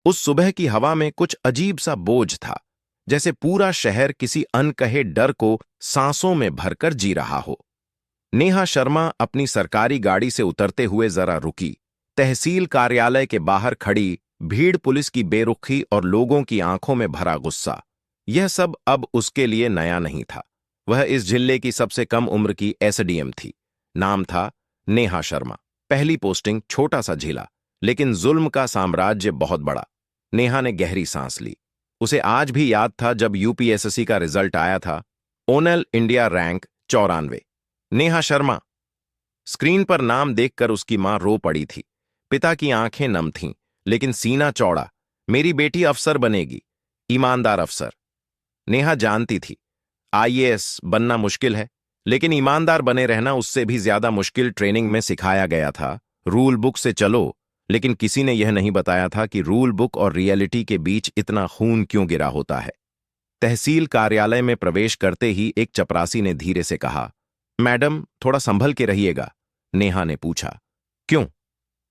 उस सुबह की हवा में कुछ अजीब सा बोझ था, जैसे पूरा शहर किसी अनकहे डर को सांसों में भरकर जी रहा हो। नेहा शर्मा अपनी सरकारी गाड़ी से उतरते हुए जरा रुकी। तहसील कार्यालय के बाहर खड़ी भीड़, पुलिस की बेरुखी और लोगों की आंखों में भरा गुस्सा, यह सब अब उसके लिए नया नहीं था। वह इस जिले की सबसे कम उम्र की एसडीएम थी। नाम था नेहा शर्मा। पहली पोस्टिंग छोटा सा जिला, लेकिन जुल्म का साम्राज्य बहुत बड़ा। नेहा ने गहरी सांस ली। उसे आज भी याद था जब यूपीएससी का रिजल्ट आया था। ओनल India rank 94। Neha Sharma. Screen पर नाम देखकर उसकी मां रो पड़ी थी। पिता की आंखें नम थीं, लेकिन सीना चौड़ा। मेरी बेटी अफसर बनेगी, ईमानदार अफसर। नेहा जानती थी आईएएस बनना मुश्किल है, लेकिन ईमानदार बने रहना उससे भी ज्यादा मुश्किल। ट्रेनिंग में सिखाया गया था रूल बुक से चलो, लेकिन किसी ने यह नहीं बताया था कि रूल बुक और रियलिटी के बीच इतना खून क्यों गिरा होता है। तहसील कार्यालय में प्रवेश करते ही एक चपरासी ने धीरे से कहा, मैडम थोड़ा संभल के रहिएगा। नेहा ने पूछा, क्यों?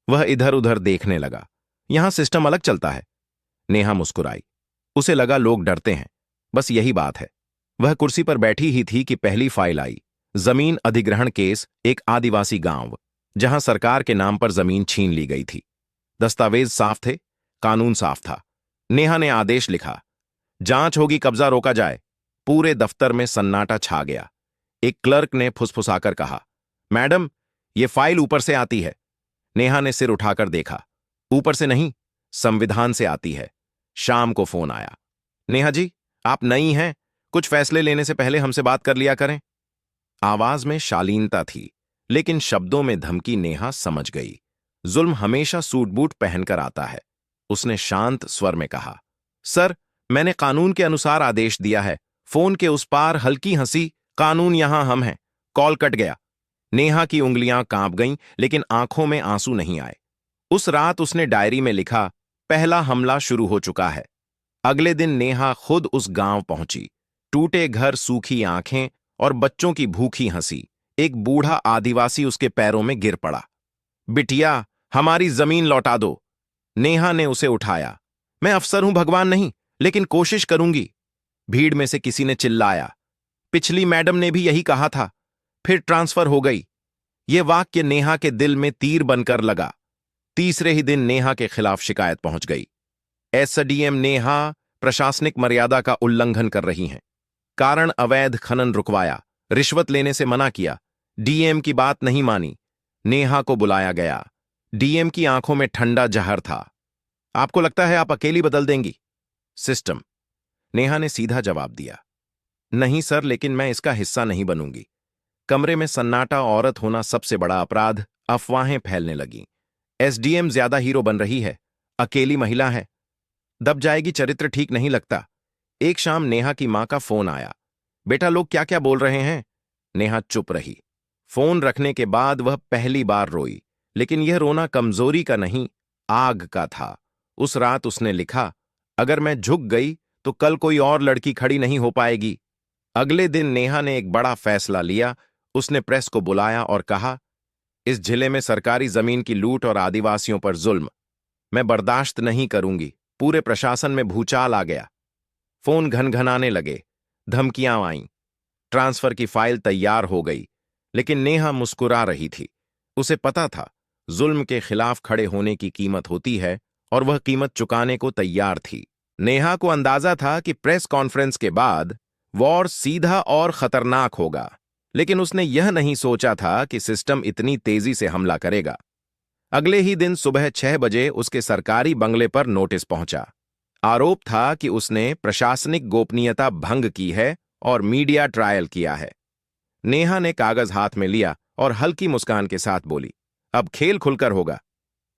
वह इधर उधर देखने लगा। यहां सिस्टम अलग चलता है। नेहा मुस्कुराई। उसे लगा लोग डरते हैं, बस यही बात है। वह कुर्सी पर बैठी ही थी कि पहली फाइल आई। जमीन अधिग्रहण केस, एक आदिवासी गांव जहां सरकार के नाम पर जमीन छीन ली गई थी। दस्तावेज साफ थे, कानून साफ था। नेहा ने आदेश लिखा, जांच होगी, कब्जा रोका जाए। पूरे दफ्तर में सन्नाटा छा गया। एक क्लर्क ने फुसफुसाकर कहा, मैडम ये फाइल ऊपर से आती है। नेहा ने सिर उठाकर देखा। ऊपर से नहीं, संविधान से आती है। शाम को फोन आया, नेहा जी आप नई हैं, कुछ फैसले लेने से पहले हमसे बात कर लिया करें। आवाज में शालीनता थी, लेकिन शब्दों में धमकी। नेहा समझ गई, जुल्म हमेशा सूट बूट पहनकर आता है। उसने शांत स्वर में कहा, सर मैंने कानून के अनुसार आदेश दिया है। फोन के उस पार हल्की हंसी, कानून यहां हम हैं। कॉल कट गया। नेहा की उंगलियां कांप गईं, लेकिन आंखों में आंसू नहीं आए। उस रात उसने डायरी में लिखा, पहला हमला शुरू हो चुका है। अगले दिन नेहा खुद उस गांव पहुंची। टूटे घर, सूखी आंखें और बच्चों की भूखी हंसी। एक बूढ़ा आदिवासी उसके पैरों में गिर पड़ा। बिटिया हमारी जमीन लौटा दो। नेहा ने उसे उठाया। मैं अफसर हूं, भगवान नहीं, लेकिन कोशिश करूंगी। भीड़ में से किसी ने चिल्लाया, पिछली मैडम ने भी यही कहा था, फिर ट्रांसफर हो गई। यह वाक्य नेहा के दिल में तीर बनकर लगा। तीसरे ही दिन नेहा के खिलाफ शिकायत पहुंच गई। एसडीएम नेहा प्रशासनिक मर्यादा का उल्लंघन कर रही हैं। कारण अवैध खनन रुकवाया, रिश्वत लेने से मना किया, डीएम की बात नहीं मानी। नेहा को बुलाया गया। डीएम की आंखों में ठंडा जहर था। आपको लगता है आप अकेली बदल देंगी सिस्टम? नेहा ने सीधा जवाब दिया, नहीं सर, लेकिन मैं इसका हिस्सा नहीं बनूंगी। कमरे में सन्नाटा। औरत होना सबसे बड़ा अपराध। अफवाहें फैलने लगीं। एसडीएम ज्यादा हीरो बन रही है, अकेली महिला है, दब जाएगी, चरित्र ठीक नहीं लगता। एक शाम नेहा की मां का फोन आया, बेटा लोग क्या क्या बोल रहे हैं। नेहा चुप रही। फोन रखने के बाद वह पहली बार रोई, लेकिन यह रोना कमजोरी का नहीं, आग का था। उस रात उसने लिखा, अगर मैं झुक गई तो कल कोई और लड़की खड़ी नहीं हो पाएगी। अगले दिन नेहा ने एक बड़ा फैसला लिया। उसने प्रेस को बुलाया और कहा, इस जिले में सरकारी जमीन की लूट और आदिवासियों पर जुल्म मैं बर्दाश्त नहीं करूंगी। पूरे प्रशासन में भूचाल आ गया। फोन घनघनाने लगे, धमकियां आईं। ट्रांसफर की फाइल तैयार हो गई, लेकिन नेहा मुस्कुरा रही थी। उसे पता था जुल्म के खिलाफ खड़े होने की कीमत होती है, और वह कीमत चुकाने को तैयार थी। नेहा को अंदाजा था कि प्रेस कॉन्फ्रेंस के बाद वॉर सीधा और खतरनाक होगा, लेकिन उसने यह नहीं सोचा था कि सिस्टम इतनी तेजी से हमला करेगा। अगले ही दिन सुबह 6 बजे उसके सरकारी बंगले पर नोटिस पहुंचा। आरोप था कि उसने प्रशासनिक गोपनीयता भंग की है और मीडिया ट्रायल किया है। नेहा ने कागज हाथ में लिया और हल्की मुस्कान के साथ बोली, अब खेल खुलकर होगा।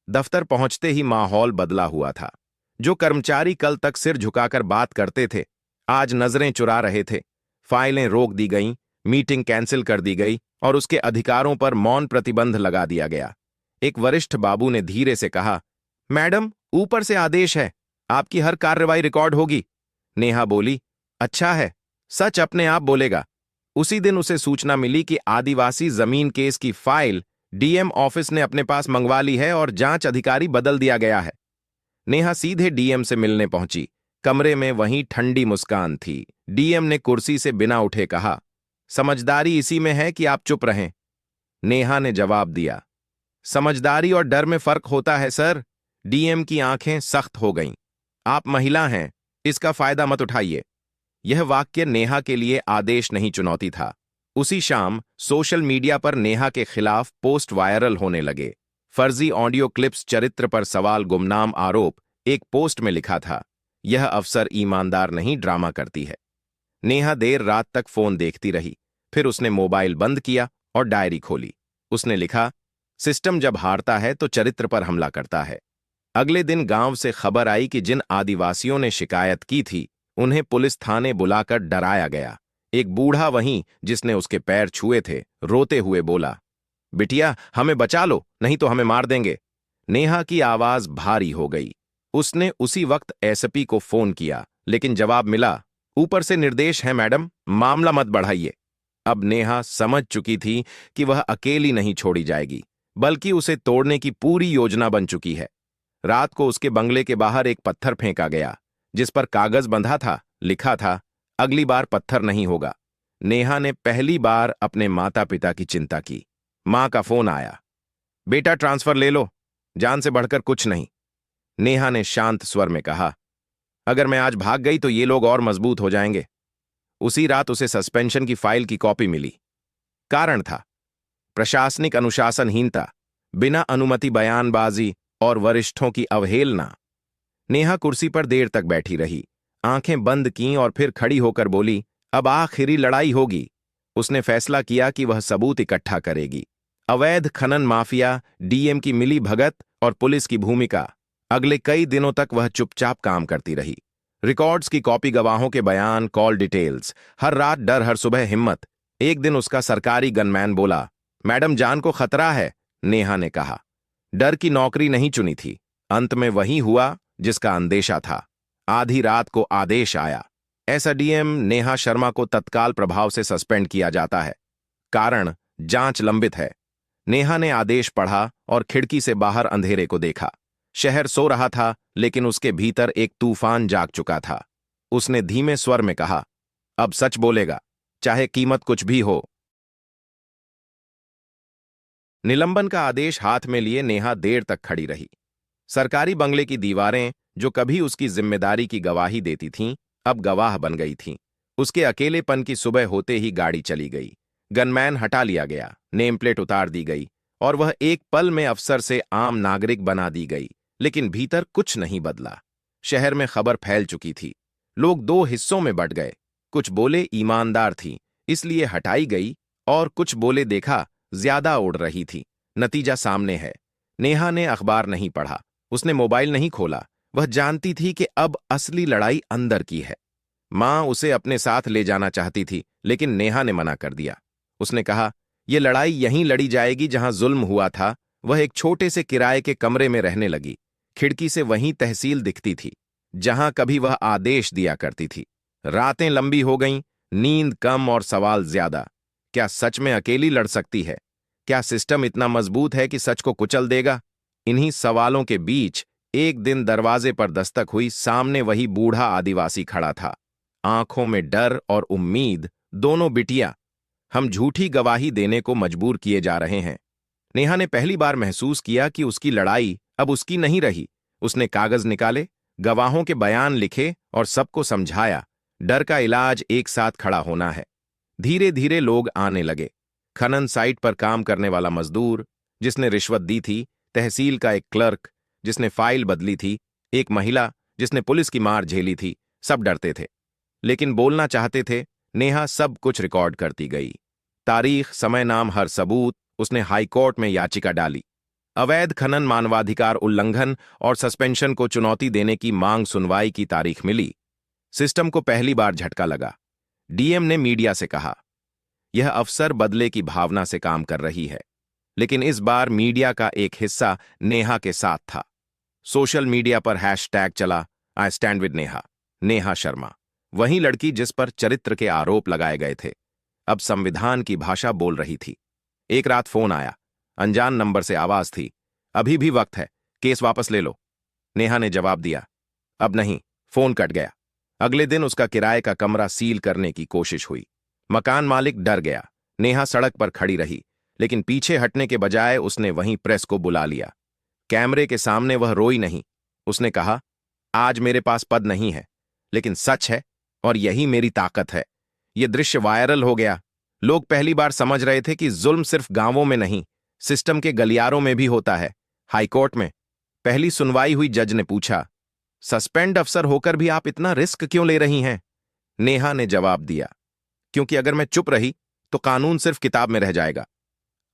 दफ्तर पहुंचते ही माहौल बदला हुआ था। जो कर्मचारी कल तक सिर झुकाकर बात करते थे, आज नजरें चुरा रहे थे। फाइलें रोक दी गईं, मीटिंग कैंसिल कर दी गई और उसके अधिकारों पर मौन प्रतिबंध लगा दिया गया। एक वरिष्ठ बाबू ने धीरे से कहा, मैडम ऊपर से आदेश है, आपकी हर कार्रवाई रिकॉर्ड होगी। नेहा बोली, अच्छा है, सच अपने आप बोलेगा। उसी दिन उसे सूचना मिली कि आदिवासी जमीन केस की फाइल डीएम ऑफिस ने अपने पास मंगवा ली है और जांच अधिकारी बदल दिया गया है। नेहा सीधे डीएम से मिलने पहुंची। कमरे में वहीं ठंडी मुस्कान थी। डीएम ने कुर्सी से बिना उठे कहा, समझदारी इसी में है कि आप चुप रहें। नेहा ने जवाब दिया, समझदारी और डर में फर्क होता है सर। डीएम की आंखें सख्त हो गईं। आप महिला हैं, इसका फायदा मत उठाइए। यह वाक्य नेहा के लिए आदेश नहीं, चुनौती था। उसी शाम सोशल मीडिया पर नेहा के खिलाफ पोस्ट वायरल होने लगे। फर्जी ऑडियो क्लिप्स, चरित्र पर सवाल, गुमनाम आरोप। एक पोस्ट में लिखा था, यह अफसर ईमानदार नहीं, ड्रामा करती है। नेहा देर रात तक फोन देखती रही। फिर उसने मोबाइल बंद किया और डायरी खोली। उसने लिखा, सिस्टम जब हारता है तो चरित्र पर हमला करता है। अगले दिन गांव से खबर आई कि जिन आदिवासियों ने शिकायत की थी उन्हें पुलिस थाने बुलाकर डराया गया। एक बूढ़ा वहीं, जिसने उसके पैर छुए थे, रोते हुए बोला, बिटिया हमें बचा लो, नहीं तो हमें मार देंगे। नेहा की आवाज भारी हो गई। उसने उसी वक्त एसपी को फोन किया, लेकिन जवाब मिला, ऊपर से निर्देश है मैडम, मामला मत बढ़ाइए। अब नेहा समझ चुकी थी कि वह अकेली नहीं छोड़ी जाएगी, बल्कि उसे तोड़ने की पूरी योजना बन चुकी है। रात को उसके बंगले के बाहर एक पत्थर फेंका गया, जिस पर कागज बंधा था। लिखा था, अगली बार पत्थर नहीं होगा। नेहा ने पहली बार अपने माता पिता की चिंता की। मां का फोन आया, बेटा ट्रांसफर ले लो, जान से बढ़कर कुछ नहीं। नेहा ने शांत स्वर में कहा, अगर मैं आज भाग गई तो ये लोग और मजबूत हो जाएंगे। उसी रात उसे सस्पेंशन की फाइल की कॉपी मिली। कारण था प्रशासनिक अनुशासनहीनता, बिना अनुमति बयानबाजी और वरिष्ठों की अवहेलना। नेहा कुर्सी पर देर तक बैठी रही, आंखें बंद कीं और फिर खड़ी होकर बोली, अब आखिरी लड़ाई होगी। उसने फैसला किया कि वह सबूत इकट्ठा करेगी। अवैध खनन माफिया, डीएम की मिली भगत और पुलिस की भूमिका। अगले कई दिनों तक वह चुपचाप काम करती रही। रिकॉर्ड्स की कॉपी, गवाहों के बयान, कॉल डिटेल्स। हर रात डर, हर सुबह हिम्मत। एक दिन उसका सरकारी गनमैन बोला, मैडम जान को खतरा है। नेहा ने कहा, डर की नौकरी नहीं चुनी थी। अंत में वही हुआ जिसका अंदेशा था। आधी रात को आदेश आया, एसडीएम नेहा शर्मा को तत्काल प्रभाव से सस्पेंड किया जाता है। कारण, जांच लंबित है। नेहा ने आदेश पढ़ा और खिड़की से बाहर अंधेरे को देखा। शहर सो रहा था, लेकिन उसके भीतर एक तूफान जाग चुका था। उसने धीमे स्वर में कहा, अब सच बोलेगा, चाहे कीमत कुछ भी हो। निलंबन का आदेश हाथ में लिए नेहा देर तक खड़ी रही। सरकारी बंगले की दीवारें, जो कभी उसकी जिम्मेदारी की गवाही देती थीं, अब गवाह बन गई थीं। उसके अकेलेपन की सुबह होते ही गाड़ी चली गई। गनमैन हटा लिया गया, नेम प्लेट उतार दी गई और वह एक पल में अफसर से आम नागरिक बना दी गई। लेकिन भीतर कुछ नहीं बदला। शहर में खबर फैल चुकी थी। लोग दो हिस्सों में बंट गए। कुछ बोले ईमानदार थी, इसलिए हटाई गई, और कुछ बोले देखा ज्यादा उड़ रही थी, नतीजा सामने है। नेहा ने अखबार नहीं पढ़ा, उसने मोबाइल नहीं खोला। वह जानती थी कि अब असली लड़ाई अंदर की है। मां उसे अपने साथ ले जाना चाहती थी, लेकिन नेहा ने मना कर दिया। उसने कहा, यह लड़ाई यहीं लड़ी जाएगी जहां जुल्म हुआ था। वह एक छोटे से किराए के कमरे में रहने लगी। खिड़की से वहीं तहसील दिखती थी, जहां कभी वह आदेश दिया करती थी। रातें लंबी हो गईं, नींद कम और सवाल ज्यादा। क्या सच में अकेली लड़ सकती है? क्या सिस्टम इतना मजबूत है कि सच को कुचल देगा? इन्हीं सवालों के बीच एक दिन दरवाजे पर दस्तक हुई। सामने वही बूढ़ा आदिवासी खड़ा था, आंखों में डर और उम्मीद दोनों। बिटिया, हम झूठी गवाही देने को मजबूर किए जा रहे हैं। नेहा ने पहली बार महसूस किया कि उसकी लड़ाई अब उसकी नहीं रही। उसने कागज निकाले, गवाहों के बयान लिखे और सबको समझाया, डर का इलाज एक साथ खड़ा होना है। धीरे धीरे लोग आने लगे। खनन साइट पर काम करने वाला मजदूर जिसने रिश्वत दी थी, तहसील का एक क्लर्क जिसने फाइल बदली थी, एक महिला जिसने पुलिस की मार झेली थी। सब डरते थे, लेकिन बोलना चाहते थे। नेहा सब कुछ रिकॉर्ड करती गई। तारीख, समय, नाम, हर सबूत। उसने हाईकोर्ट में याचिका डाली। अवैध खनन, मानवाधिकार उल्लंघन और सस्पेंशन को चुनौती देने की मांग। सुनवाई की तारीख मिली। सिस्टम को पहली बार झटका लगा। डीएम ने मीडिया से कहा, यह अफसर बदले की भावना से काम कर रही है। लेकिन इस बार मीडिया का एक हिस्सा नेहा के साथ था। सोशल मीडिया पर हैशटैग चला, I stand with Neha, Neha Sharma, वही लड़की जिस पर चरित्र के आरोप लगाए गए थे, अब संविधान की भाषा बोल रही थी। एक रात फोन आया, अनजान नंबर से आवाज थी, अभी भी वक्त है, केस वापस ले लो। नेहा ने जवाब दिया। अब नहीं। फोन कट गया। अगले दिन उसका किराए का कमरा सील करने की कोशिश हुई। मकान मालिक डर गया। नेहा सड़क पर खड़ी रही, लेकिन पीछे हटने के बजाय उसने वहीं प्रेस को बुला लिया। कैमरे के सामने वह रोई नहीं। उसने कहा, आज मेरे पास पद नहीं है, लेकिन सच है, और यही मेरी ताकत है। यह दृश्य वायरल हो गया। लोग पहली बार समझ रहे थे कि जुल्म सिर्फ गांवों में नहीं, सिस्टम के गलियारों में भी होता है। हाईकोर्ट में पहली सुनवाई हुई। जज ने पूछा, सस्पेंड अफसर होकर भी आप इतना रिस्क क्यों ले रही हैं? नेहा ने जवाब दिया, क्योंकि अगर मैं चुप रही तो कानून सिर्फ किताब में रह जाएगा।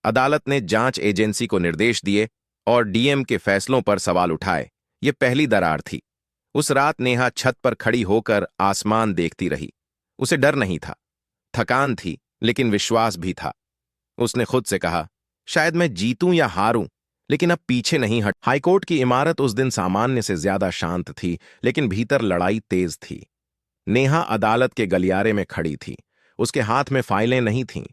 अदालत ने जांच एजेंसी को निर्देश दिए और डीएम के फैसलों पर सवाल उठाए। यह पहली दरार थी। उस रात नेहा छत पर खड़ी होकर आसमान देखती रही। उसे डर नहीं था, थकान थी, लेकिन विश्वास भी था। उसने खुद से कहा, शायद मैं जीतूं या हारूं, लेकिन अब पीछे नहीं हट। हाईकोर्ट की इमारत उस दिन सामान्य से ज्यादा शांत थी, लेकिन भीतर लड़ाई तेज थी। नेहा अदालत के गलियारे में खड़ी थी। उसके हाथ में फाइलें नहीं थीं,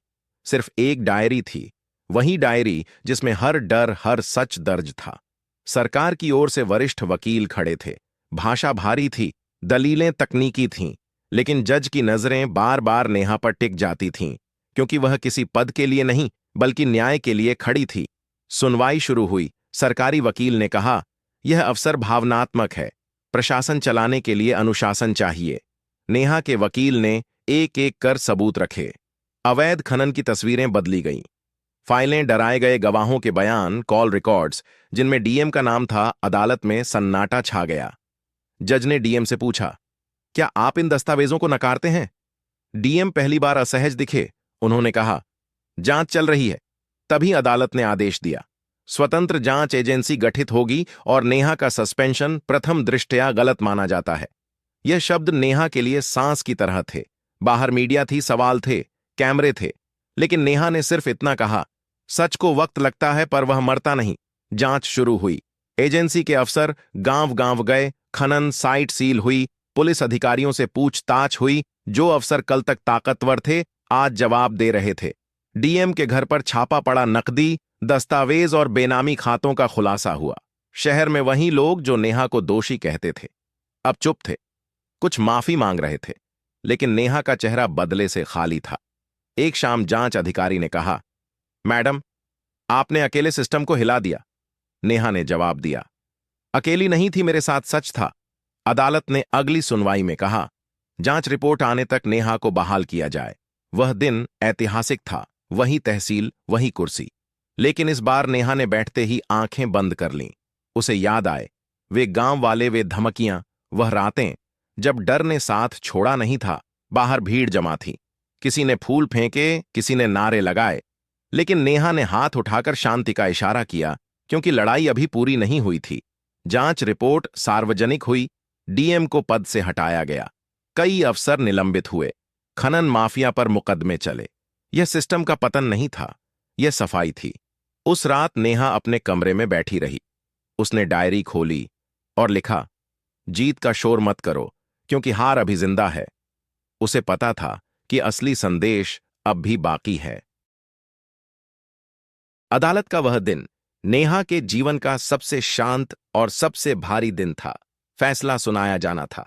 सिर्फ एक डायरी थी। वही डायरी जिसमें हर डर, हर सच दर्ज था। सरकार की ओर से वरिष्ठ वकील खड़े थे। भाषा भारी थी, दलीलें तकनीकी थीं, लेकिन जज की नजरें बार बार नेहा पर टिक जाती थीं, क्योंकि वह किसी पद के लिए नहीं, बल्कि न्याय के लिए खड़ी थी। सुनवाई शुरू हुई। सरकारी वकील ने कहा, यह अफसर भावनात्मक है, प्रशासन चलाने के लिए अनुशासन चाहिए। नेहा के वकील ने एक एक कर सबूत रखे। अवैध खनन की तस्वीरें बदली गईं। फाइलें, डराए गए गवाहों के बयान, कॉल रिकॉर्ड्स जिनमें डीएम का नाम था। अदालत में सन्नाटा छा गया। जज ने डीएम से पूछा, क्या आप इन दस्तावेजों को नकारते हैं? डीएम पहली बार असहज दिखे। उन्होंने कहा, जांच चल रही है। तभी अदालत ने आदेश दिया, स्वतंत्र जांच एजेंसी गठित होगी और नेहा का सस्पेंशन प्रथम दृष्टया गलत माना जाता है। यह शब्द नेहा के लिए सांस की तरह थे। बाहर मीडिया थी, सवाल थे, कैमरे थे, लेकिन नेहा ने सिर्फ इतना कहा, सच को वक्त लगता है पर वह मरता नहीं। जांच शुरू हुई। एजेंसी के अफसर गांव गांव गए। खनन साइट सील हुई। पुलिस अधिकारियों से पूछताछ हुई। जो अफसर कल तक ताकतवर थे, आज जवाब दे रहे थे। डीएम के घर पर छापा पड़ा। नकदी, दस्तावेज और बेनामी खातों का खुलासा हुआ। शहर में वही लोग जो नेहा को दोषी कहते थे, अब चुप थे। कुछ माफी मांग रहे थे, लेकिन नेहा का चेहरा बदले से खाली था। एक शाम जांच अधिकारी ने कहा, मैडम, आपने अकेले सिस्टम को हिला दिया। नेहा ने जवाब दिया, अकेली नहीं थी, मेरे साथ सच था। अदालत ने अगली सुनवाई में कहा, जांच रिपोर्ट आने तक नेहा को बहाल किया जाए। वह दिन ऐतिहासिक था। वही तहसील, वही कुर्सी। लेकिन इस बार नेहा ने बैठते ही आंखें बंद कर लीं। उसे याद आए वे गांव वाले, वे धमकियां, वह रातें जब डर ने साथ छोड़ा नहीं था। बाहर भीड़ जमा थी। किसी ने फूल फेंके, किसी ने नारे लगाए, लेकिन नेहा ने हाथ उठाकर शांति का इशारा किया, क्योंकि लड़ाई अभी पूरी नहीं हुई थी। जांच रिपोर्ट सार्वजनिक हुई। डीएम को पद से हटाया गया। कई अफसर निलंबित हुए। खनन माफिया पर मुकदमे चले। यह सिस्टम का पतन नहीं था, यह सफाई थी। उस रात नेहा अपने कमरे में बैठी रही। उसने डायरी खोली और लिखा, जीत का शोर मत करो, क्योंकि हार अभी जिंदा है। उसे पता था कि असली संदेश अब भी बाकी है। अदालत का वह दिन नेहा के जीवन का सबसे शांत और सबसे भारी दिन था। फैसला सुनाया जाना था।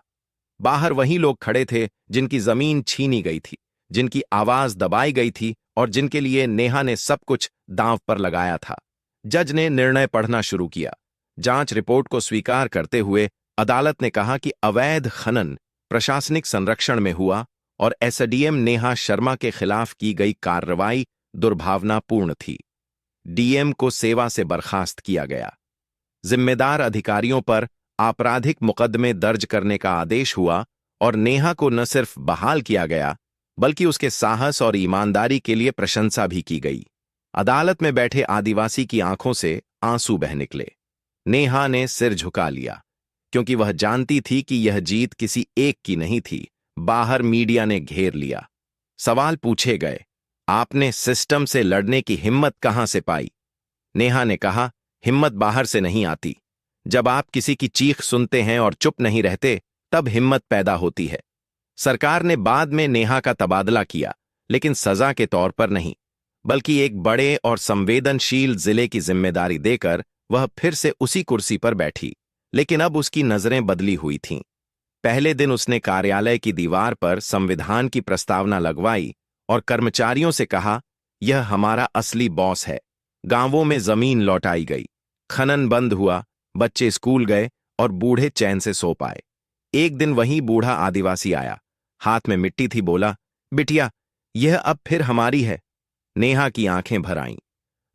बाहर वही लोग खड़े थे जिनकी जमीन छीनी गई थी, जिनकी आवाज दबाई गई थी और जिनके लिए नेहा ने सब कुछ दांव पर लगाया था। जज ने निर्णय पढ़ना शुरू किया। जांच रिपोर्ट को स्वीकार करते हुए अदालत ने कहा कि अवैध खनन प्रशासनिक संरक्षण में हुआ और एसडीएम नेहा शर्मा के खिलाफ की गई कार्रवाई दुर्भावनापूर्ण थी। डीएम को सेवा से बर्खास्त किया गया। जिम्मेदार अधिकारियों पर आपराधिक मुकदमे दर्ज करने का आदेश हुआ और नेहा को न सिर्फ बहाल किया गया, बल्कि उसके साहस और ईमानदारी के लिए प्रशंसा भी की गई। अदालत में बैठे आदिवासी की आंखों से आंसू बह निकले। नेहा ने सिर झुका लिया, क्योंकि वह जानती थी कि यह जीत किसी एक की नहीं थी। बाहर मीडिया ने घेर लिया। सवाल पूछे गए, आपने सिस्टम से लड़ने की हिम्मत कहां से पाई? नेहा ने कहा, हिम्मत बाहर से नहीं आती। जब आप किसी की चीख सुनते हैं और चुप नहीं रहते, तब हिम्मत पैदा होती है। सरकार ने बाद में नेहा का तबादला किया, लेकिन सजा के तौर पर नहीं, बल्कि एक बड़े और संवेदनशील जिले की जिम्मेदारी देकर वह फिर से उसी कुर्सी पर बैठी। लेकिन अब उसकी नजरें बदली हुई थीं। पहले दिन उसने कार्यालय की दीवार पर संविधान की प्रस्तावना लगवाई और कर्मचारियों से कहा, यह हमारा असली बॉस है। गांवों में जमीन लौटाई गई, खनन बंद हुआ, बच्चे स्कूल गए और बूढ़े चैन से सो पाए। एक दिन वही बूढ़ा आदिवासी आया, हाथ में मिट्टी थी, बोला, बिटिया, यह अब फिर हमारी है। नेहा की आंखें भर आईं।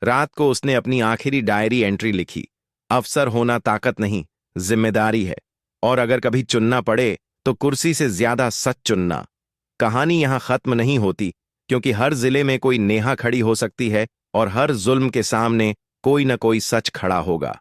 रात को उसने अपनी आखिरी डायरी एंट्री लिखी, अफसर होना ताकत नहीं, जिम्मेदारी है, और अगर कभी चुनना पड़े तो कुर्सी से ज्यादा सच चुनना। कहानी यहां खत्म नहीं होती, क्योंकि हर जिले में कोई नेहा खड़ी हो सकती है और हर जुल्म के सामने कोई न कोई सच खड़ा होगा।